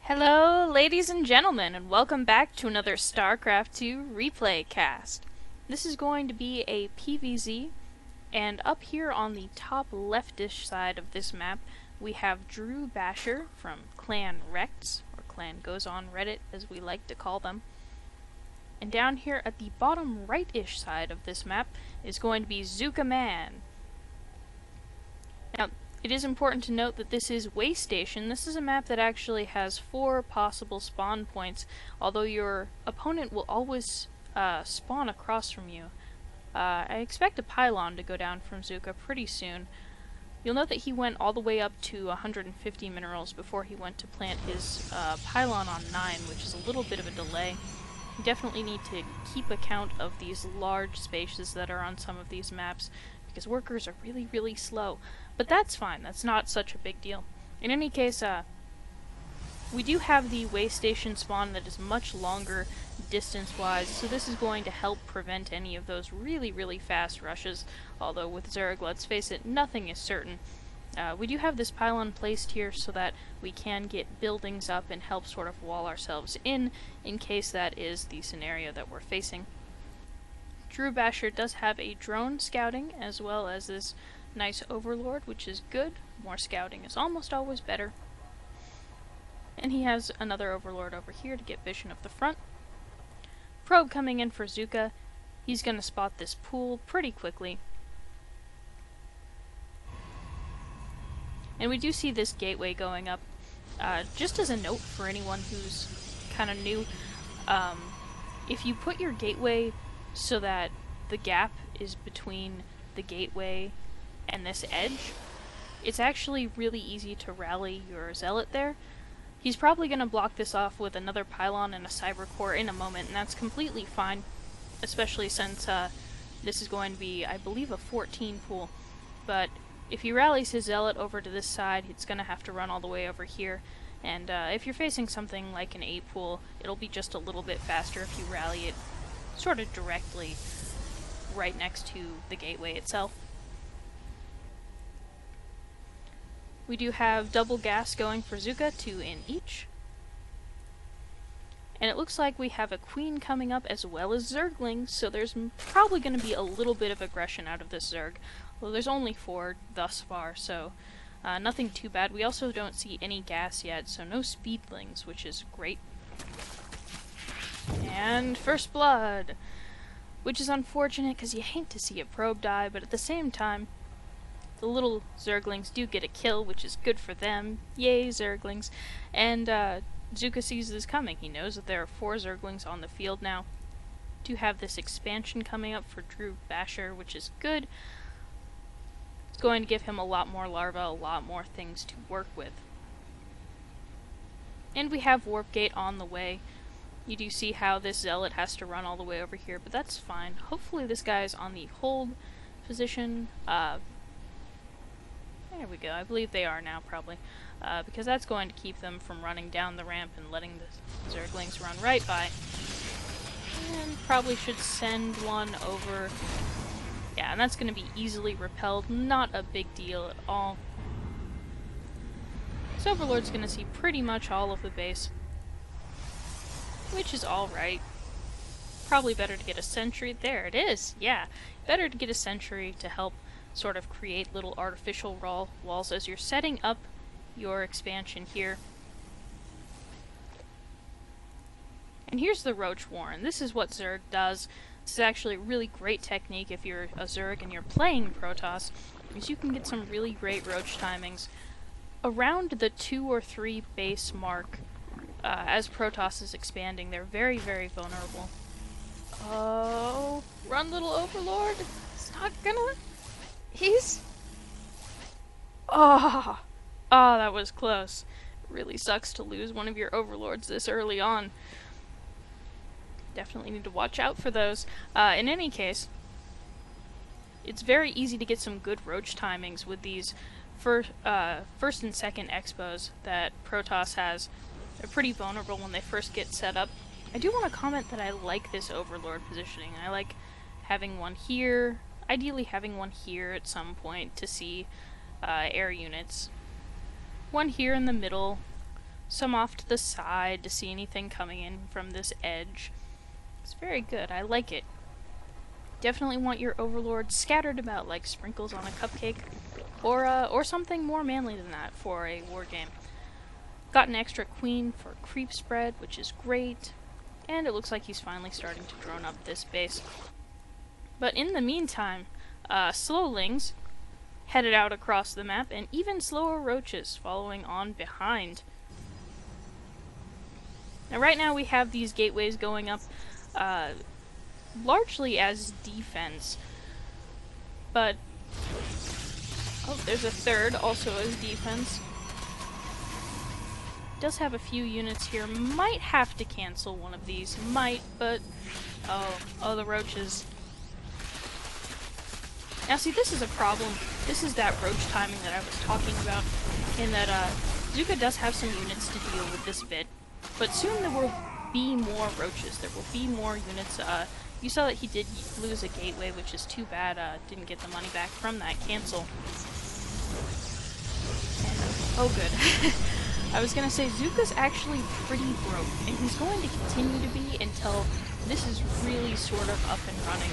Hello, ladies and gentlemen, and welcome back to another StarCraft 2 replay cast. This is going to be a PvZ, and up here on the top leftish side of this map, we have DrewBasher from Clan Rex, or Clan Goes On Reddit, as we like to call them. And down here at the bottom right-ish side of this map is going to be ZookaMan. Now, it is important to note that this is Way Station. This is a map that actually has 4 possible spawn points, although your opponent will always spawn across from you. I expect a pylon to go down from Zooka pretty soon. You'll note that he went all the way up to 150 minerals before he went to plant his pylon on 9, which is a little bit of a delay. You definitely need to keep account of these large spaces that are on some of these maps, because workers are really slow. But that's fine, that's not such a big deal. In any case, we do have the way station spawn that is much longer distance-wise, so this is going to help prevent any of those really fast rushes, although with Zerg, let's face it, nothing is certain. We do have this pylon placed here so that we can get buildings up and help sort of wall ourselves in case that is the scenario that we're facing. DrewBasher does have a drone scouting as well as this nice overlord, which is good. More scouting is almost always better. And he has another overlord over here to get vision of the front. Probe coming in for Zooka. He's going to spot this pool pretty quickly. And we do see this gateway going up. Just as a note for anyone who's kind of new, if you put your gateway so that the gap is between the gateway and this edge, it's actually really easy to rally your zealot there. He's probably going to block this off with another pylon and a cyber core in a moment, and that's completely fine, especially since this is going to be, I believe, a 14 pool. But if he rallies his zealot over to this side, it's going to have to run all the way over here, and if you're facing something like an 8 pool, it'll be just a little bit faster if you rally it sort of directly right next to the gateway itself. We do have double gas going for Zooka, 2 in each. And it looks like we have a queen coming up as well as Zerglings, so there's probably going to be a little bit of aggression out of this Zerg. Well, there's only 4 thus far, so nothing too bad. We also don't see any gas yet, so no speedlings, which is great. And first blood, which is unfortunate because you hate to see a probe die, but at the same time, the little Zerglings do get a kill, which is good for them. Yay, Zerglings. And Zooka sees this coming. He knows that there are 4 Zerglings on the field now. Do have this expansion coming up for DrewBasher, which is good. It's going to give him a lot more larvae, a lot more things to work with. And we have Warp Gate on the way. You do see how this zealot has to run all the way over here, but that's fine. Hopefully this guy is on the hold position. There we go. I believe they are now, probably. Because that's going to keep them from running down the ramp and letting the Zerglings run right by. And probably should send one over. Yeah, and that's going to be easily repelled. Not a big deal at all. This Overlord's going to see pretty much all of the base, which is alright. Probably better to get a sentry. There it is! Yeah, better to get a sentry to help sort of create little artificial walls as you're setting up your expansion here. And here's the Roach Warren. This is what Zerg does. This is actually a really great technique if you're a Zerg and you're playing Protoss, because you can get some really great Roach timings around the 2 or 3 base mark. As Protoss is expanding, they're very vulnerable. Oh, run, little Overlord! It's not gonna... He's... Oh, that was close. It really sucks to lose one of your Overlords this early on. Definitely need to watch out for those. In any case, it's very easy to get some good Roach timings with these first and second expos that Protoss has. They're pretty vulnerable when they first get set up. I do want to comment that I like this Overlord positioning. I like having one here, ideally having one here at some point to see air units. One here in the middle, some off to the side to see anything coming in from this edge. It's very good. I like it. Definitely want your overlord scattered about like sprinkles on a cupcake, or something more manly than that for a war game. Got an extra queen for creep spread, which is great, and it looks like he's finally starting to drone up this base. But in the meantime, slowlings headed out across the map, and even slower roaches following on behind. Now right now we have these gateways going up largely as defense, but oh, there's a third also as defense. Does have a few units here. Might have to cancel one of these. Might, but oh, the roaches. Now see, this is a problem. This is that roach timing that I was talking about, in that Zooka does have some units to deal with this bit, but soon there will be more roaches. There will be more units. You saw that he did lose a gateway, which is too bad. Didn't get the money back from that cancel. And, oh good. I was gonna say, Zooka's actually pretty broke, and he's going to continue to be until this is really sort of up and running.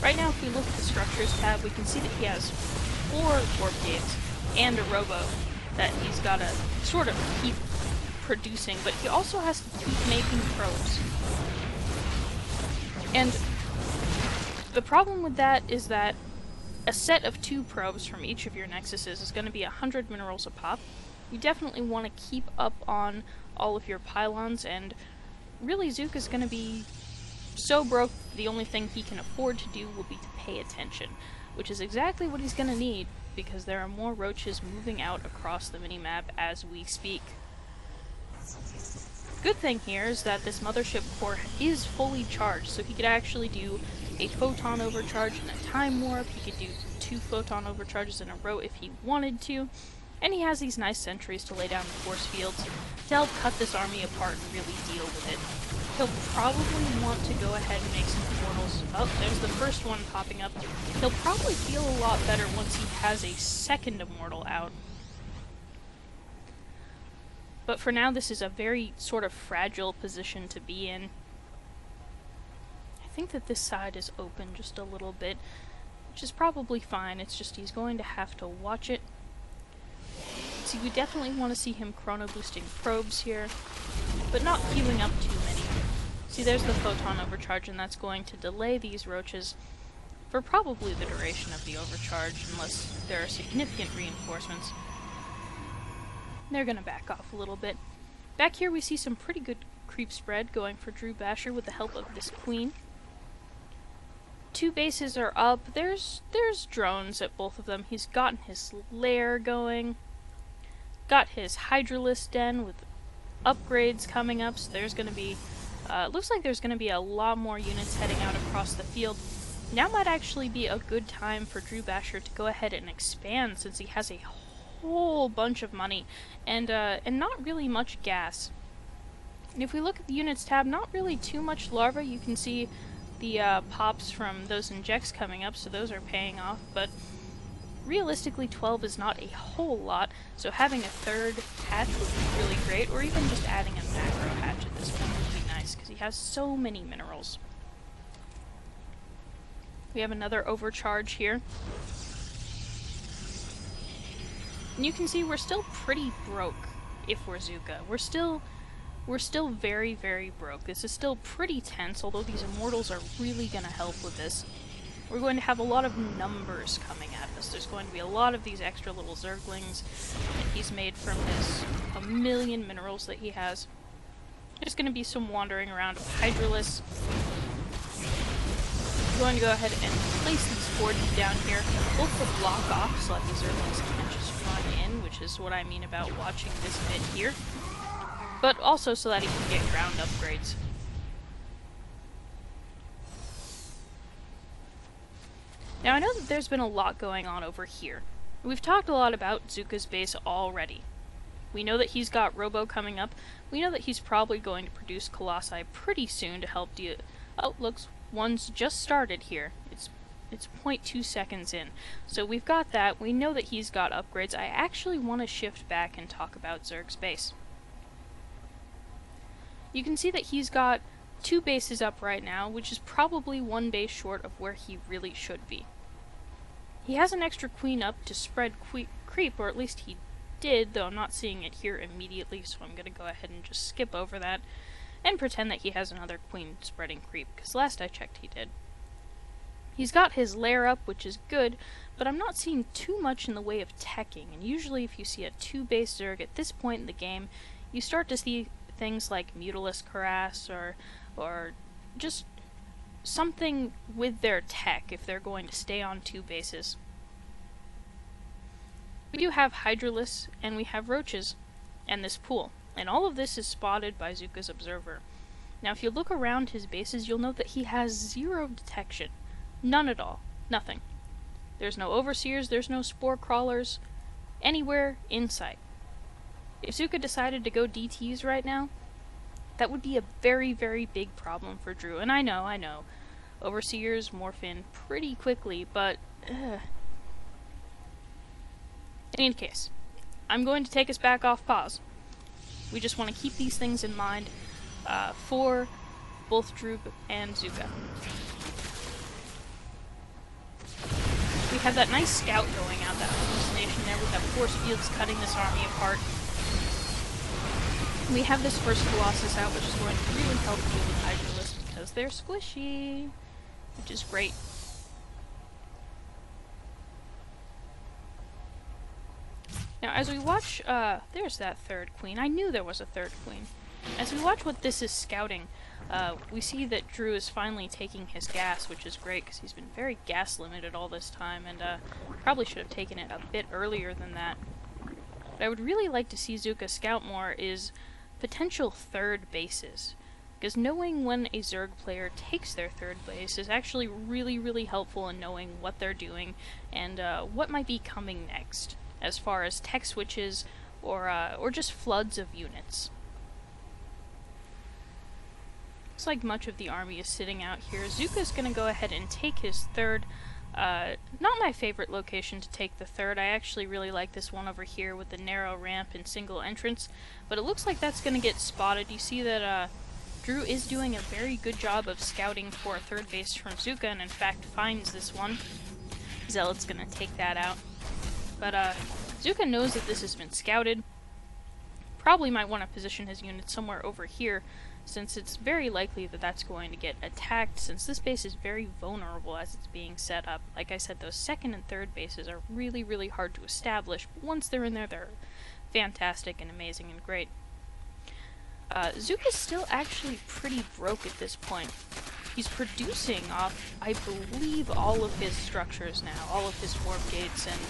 Right now, if we look at the Structures tab, we can see that he has 4 warp gates and a robo that he's gotta sort of keep producing, but he also has to keep making probes. And the problem with that is that a set of 2 probes from each of your nexuses is going to be 100 minerals a pop. You definitely want to keep up on all of your pylons, and really Zooka's going to be so broke the only thing he can afford to do will be to pay attention, which is exactly what he's going to need, because there are more roaches moving out across the minimap as we speak. Good thing here is that this mothership core is fully charged, so he could actually do a photon overcharge and a time warp. He could do 2 photon overcharges in a row if he wanted to, and he has these nice sentries to lay down the force fields to help cut this army apart and really deal with it. He'll probably want to go ahead and make some portals. Oh, there's the first one popping up. He'll probably feel a lot better once he has a second immortal out. But for now, this is a very sort of fragile position to be in. I think that this side is open just a little bit, which is probably fine. It's just he's going to have to watch it. See, we definitely want to see him chrono boosting probes here, but not queuing up too many. See, there's the photon overcharge, and that's going to delay these roaches for probably the duration of the overcharge, unless there are significant reinforcements. They're gonna back off a little bit. Back here we see some pretty good creep spread going for DrewBasher with the help of this queen. 2 bases are up. There's drones at both of them. He's gotten his lair going. Got his Hydralisk den with upgrades coming up, so there's gonna be looks like there's gonna be a lot more units heading out across the field. Now might actually be a good time for DrewBasher to go ahead and expand, since he has a whole bunch of money and not really much gas. And if we look at the units tab, not really too much larva. You can see the pops from those injects coming up, so those are paying off, but realistically 12 is not a whole lot, so having a 3rd hatch would be really great, or even just adding a macro hatch at this point would be nice, because he has so many minerals. We have another overcharge here. And you can see we're still pretty broke if we're Zooka. We're still very, very broke. This is still pretty tense, although these immortals are really gonna help with this. We're going to have a lot of numbers coming at us. There's going to be a lot of these extra little zerglings that he's made from his 1,000,000 minerals that he has. There's going to be some wandering around of Hydralisk. I'm going to go ahead and place these 40 down here, both to block off so that these zerglings can't just run in, which is what I mean about watching this bit here, but also so that he can get ground upgrades. Now I know that there's been a lot going on over here. We've talked a lot about Zooka's base already. We know that he's got Robo coming up. We know that he's probably going to produce Colossi pretty soon to help deal. Oh, looks, one's just started here. It's 0.2 seconds in. So we've got that. We know that he's got upgrades. I actually want to shift back and talk about Zerg's base. you can see that he's got 2 bases up right now, which is probably 1 base short of where he really should be. He has an extra queen up to spread creep, or at least he did, though I'm not seeing it here immediately, so I'm gonna go ahead and just skip over that and pretend that he has another queen spreading creep, because last I checked he did. He's got his lair up, which is good, but I'm not seeing too much in the way of teching, and usually if you see a 2-base Zerg at this point in the game, you start to see things like Mutilus Cuirass, or just something with their tech if they're going to stay on 2 bases. We do have Hydralisk, and we have Roaches, and this pool, and all of this is spotted by Zooka's Observer. Now if you look around his bases, you'll note that he has 0 detection. None at all. Nothing. There's no Overseers, there's no Spore Crawlers, anywhere in sight. If Zooka decided to go DTs right now, that would be a very, very big problem for Drew. And I know, Overseers morph in pretty quickly, but in any case, I'm going to take us back off pause. We just want to keep these things in mind for both Drew and Zooka. We have that nice scout going out, that hallucination there with that force fields cutting this army apart. We have this first Colossus out, which is going to really help deal with Hydralisk because they're squishy, which is great. Now, as we watch, there's that 3rd queen. I knew there was a 3rd queen. As we watch what this is scouting, we see that Drew is finally taking his gas, which is great because he's been very gas limited all this time, and probably should have taken it a bit earlier than that. What I would really like to see Zooka scout more is potential 3rd bases, because knowing when a Zerg player takes their 3rd base is actually really, really helpful in knowing what they're doing and what might be coming next, as far as tech switches or just floods of units. Looks like much of the army is sitting out here. Zooka's gonna go ahead and take his 3rd. Not my favorite location to take the 3rd. I actually really like this one over here with the narrow ramp and single entrance, but it looks like that's gonna get spotted. You see that Drew is doing a very good job of scouting for a 3rd base from Zooka, and in fact finds this one. Zealot's gonna take that out. But Zooka knows that this has been scouted. Probably might want to position his unit somewhere over here, since it's very likely that that's going to get attacked, since this base is very vulnerable as it's being set up. Like I said, those 2nd and 3rd bases are really, really hard to establish, but once they're in there, they're fantastic and amazing and great. Zooka's still actually pretty broke at this point. He's producing off, I believe, all of his structures now, all of his warp gates, and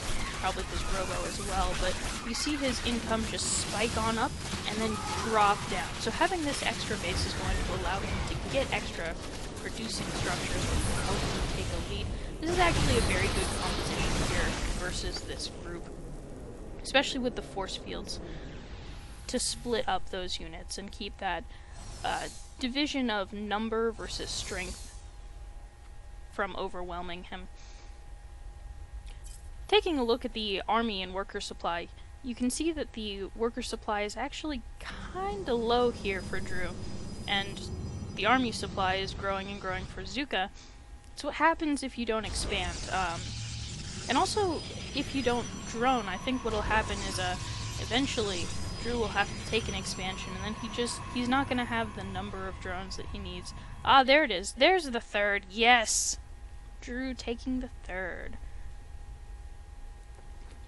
probably his robo as well, but you see his income just spike on up and then drop down. So having this extra base is going to allow him to get extra producing structures that will help him take a lead. This is actually a very good competition here versus this group, especially with the force fields, to split up those units and keep that division of number versus strength from overwhelming him. Taking a look at the army and worker supply, you can see that the worker supply is actually kinda low here for Drew, and the army supply is growing and growing for Zooka. It's what happens if you don't expand. And also, if you don't drone, I think what'll happen is eventually Drew will have to take an expansion, and then he's not gonna have the number of drones that he needs. Ah, there it is. There's the 3rd. Yes! Drew taking the 3rd.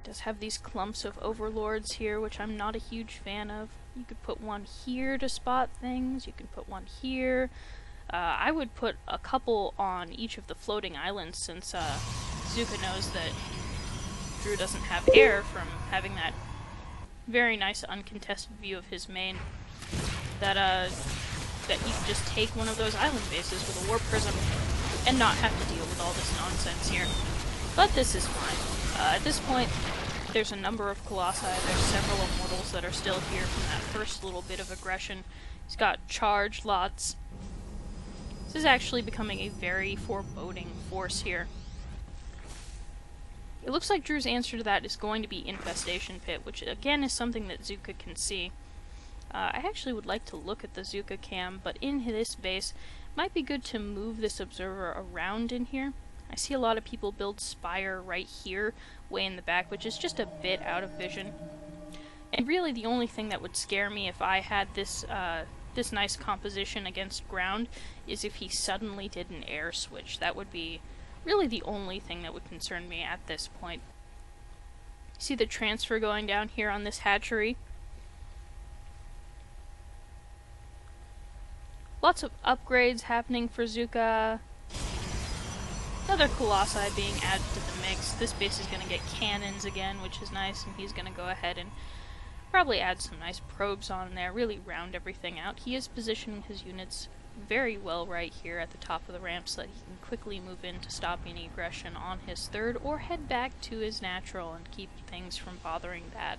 Does have these clumps of overlords here, which I'm not a huge fan of. You could put one here to spot things. You can put one here. I would put a couple on each of the floating islands, since Zooka knows that Drew doesn't have air from having that very nice uncontested view of his main, that he can just take one of those island bases with a warp prism and not have to deal with all this nonsense here. But this is fine. At this point, there's a number of colossi. There's several immortals that are still here from that first little bit of aggression. He's got charge lots. This is actually becoming a very foreboding force here. It looks like Drew's answer to that is going to be Infestation Pit, which again is something that Zooka can see. I actually would like to look at the ZookaCam, but in this base, it might be good to move this observer around in here. I see a lot of people build Spire right here, way in the back, which is just a bit out of vision. And really the only thing that would scare me if I had this, this nice composition against ground is if he suddenly did an air switch. That would be really the only thing that would concern me at this point. See the transfer going down here on this hatchery? Lots of upgrades happening for Zooka. Another colossi being added to the mix. This base is going to get cannons again, which is nice, and he's going to go ahead and probably add some nice probes on there, really round everything out. He is positioning his units very well right here at the top of the ramp so that he can quickly move in to stop any aggression on his third, or head back to his natural and keep things from bothering that.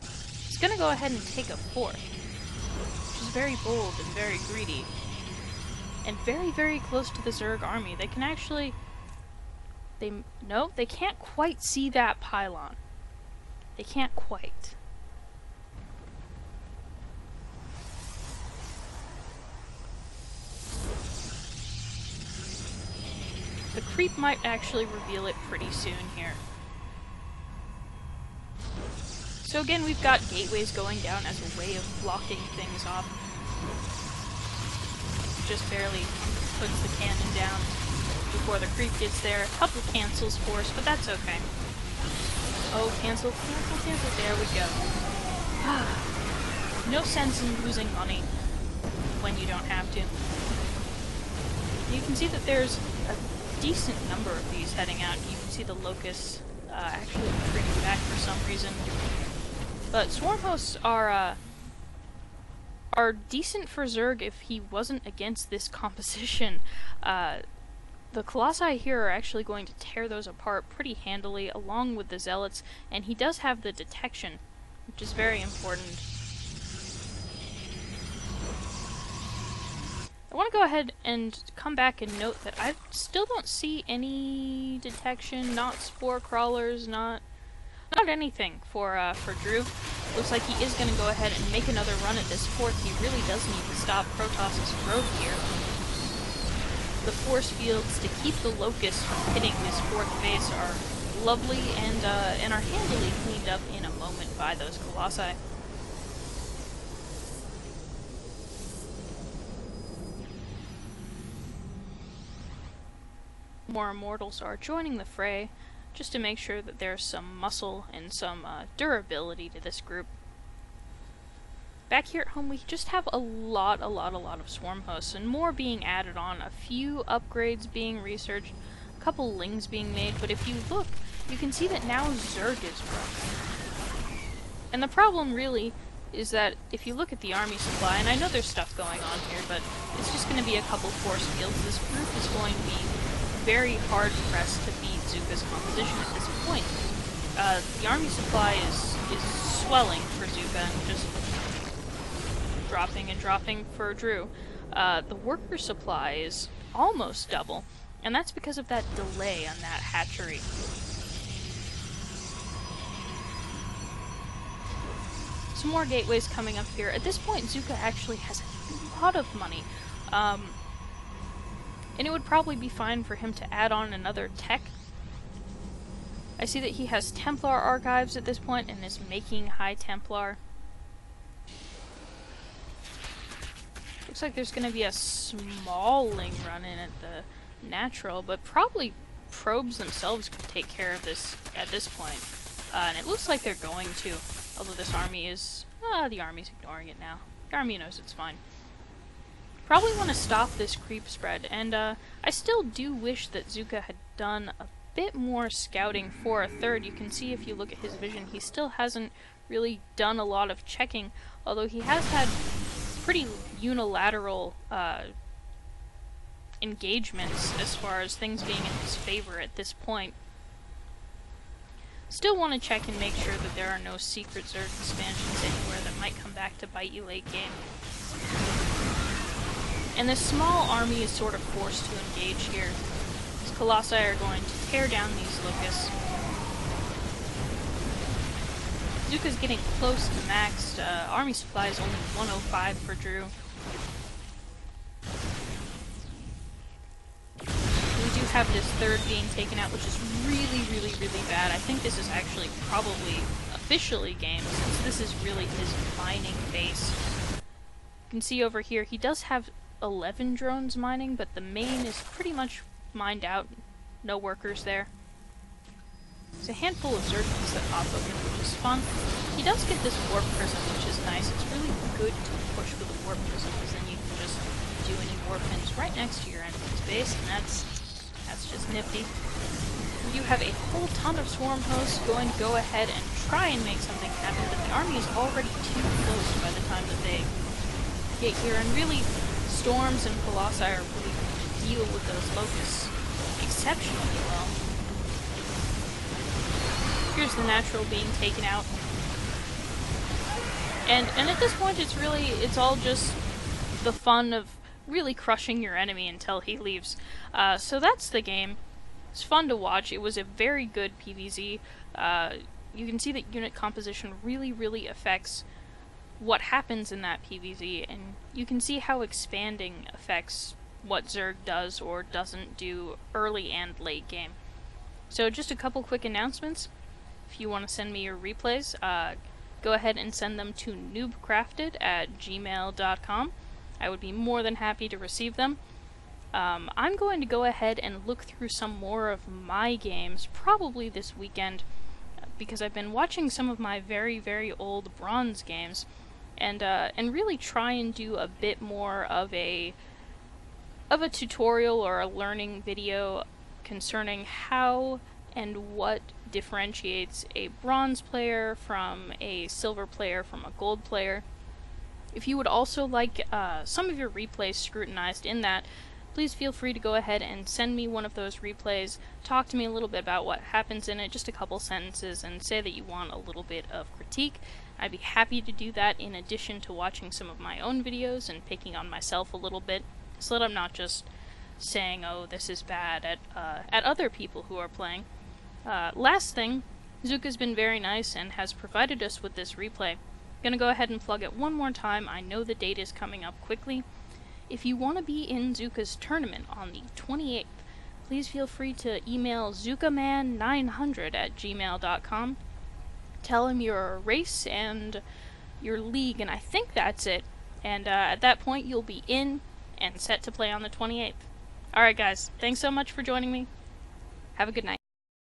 He's going to go ahead and take a fourth, which is very bold and very greedy. And very, very close to the Zerg army. They can actually... No, they can't quite see that pylon. They can't quite. The creep might actually reveal it pretty soon here. So again, we've got gateways going down as a way of blocking things off. Just barely puts the cannon down before the creep gets there. A couple cancels force, but that's okay. Oh, cancel, cancel, cancel. There we go. No sense in losing money when you don't have to. You can see that there's a decent number of these heading out. You can see the locusts actually retreating back for some reason. But swarm hosts are decent for Zerg if he wasn't against this composition. The colossi here are actually going to tear those apart pretty handily, along with the zealots, and he does have the detection, which is very important. I want to go ahead and come back and note that I still don't see any detection, not spore crawlers, not anything for Drew. Looks like he is going to go ahead and make another run at this fourth. He really does need to stop Protoss's growth here. The force fields to keep the locusts from hitting this fourth base are lovely and are handily cleaned up in a moment by those colossi. More immortals are joining the fray, just to make sure that there's some muscle and some durability to this group. Back here at home, we just have a lot of swarm hosts, and more being added on. A few upgrades being researched, a couple lings being made, but if you look, you can see that now Zerg is growing. And the problem really is that if you look at the army supply, and I know there's stuff going on here, but it's just going to be a couple force fields. This group is going to be very hard pressed to beat Zooka's composition at this point. The army supply is swelling for Zooka and just dropping and dropping for Drew. The worker supply is almost double, and that's because of that delay on that hatchery. Some more gateways coming up here. At this point, Zooka actually has a lot of money. And it would probably be fine for him to add on another tech. I see that he has Templar archives at this point and is making High Templar. Looks like there's going to be a small ling run in at the natural, but probably probes themselves could take care of this at this point. And it looks like they're going to, although this army is... the army's ignoring it now. The army knows it's fine. Probably want to stop this creep spread, and I still do wish that Zooka had done a bit more scouting for a third. You can see if you look at his vision, he still hasn't really done a lot of checking, although he has had pretty unilateral engagements as far as things being in his favor at this point. Still want to check and make sure that there are no secret Zerg expansions anywhere that might come back to bite you late game. And this small army is sort of forced to engage here. These colossi are going to tear down these locusts. Zooka's getting close to maxed. Army supply is only 105 for Drew. We do have this third being taken out, which is really, really, really bad. I think this is actually probably officially game, since this is really his mining base. You can see over here, he does have 11 drones mining, but the main is pretty much mined out. No workers there. There's a handful of zerglings that pop open, which is fun. He does get this warp prism, which is nice. It's really good to push with a warp prism, because then you can just do any warp pins right next to your enemy's base, and that's just nifty. You have a whole ton of swarm hosts going to go ahead and try and make something happen, but the army is already too close by the time that they get here, and really, storms and colossi are really going to deal with those locusts exceptionally well. Here's the natural being taken out. And at this point it's all just the fun of really crushing your enemy until he leaves. So that's the game. It's fun to watch. It was a very good PvZ. You can see that unit composition really, really affects what happens in that PvZ, and you can see how expanding affects what Zerg does or doesn't do early and late game. So just a couple quick announcements. If you want to send me your replays, go ahead and send them to NoobCrafted@gmail.com. I would be more than happy to receive them. I'm going to go ahead and look through some more of my games, probably this weekend, because I've been watching some of my very, very old bronze games, and really try and do a bit more of a tutorial or a learning video concerning how and what differentiates a bronze player from a silver player from a gold player. If you would also like some of your replays scrutinized in that, please feel free to go ahead and send me one of those replays, talk to me a little bit about what happens in it, just a couple sentences, and say that you want a little bit of critique. I'd be happy to do that in addition to watching some of my own videos and picking on myself a little bit, so that I'm not just saying, oh, this is bad at other people who are playing. Last thing, Zooka's been very nice and has provided us with this replay. Gonna go ahead and plug it one more time. I know the date is coming up quickly. If you want to be in Zooka's tournament on the 28th, please feel free to email ZookaMan900@gmail.com. Tell him your race and your league, and I think that's it. And at that point, you'll be in and set to play on the 28th. Alright guys, thanks so much for joining me. Have a good night.